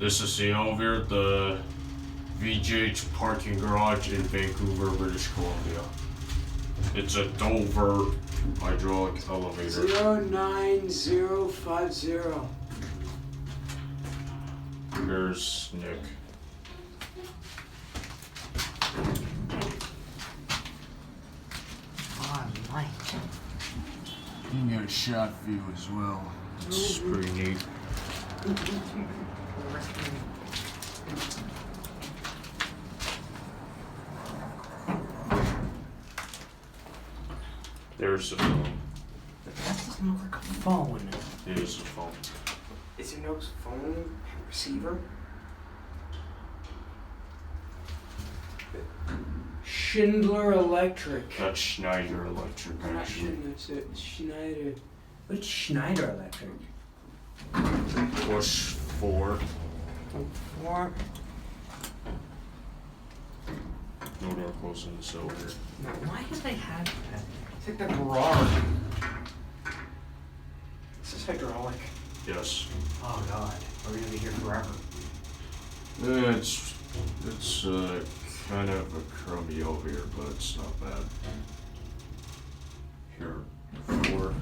This is the elevator at the VGH parking garage in Vancouver, British Columbia. It's a Dover hydraulic elevator. 09050. Here's Nick. Oh, light. You can get a shot view as well. It's pretty neat. There's the phone. That doesn't look like a phone. It is a phone. Is there no phone receiver? Schindler Electric. That's Schneider Electric, Not actually. Schindler, it's Schneider. What's Schneider Electric? Push 4. Four. No door close in the cylinder. No, why do they have that? It's like the garage. This is hydraulic. Yes. Oh god, we're gonna be here forever. It's kind of a crummy elevator, but it's not bad. Here, 4.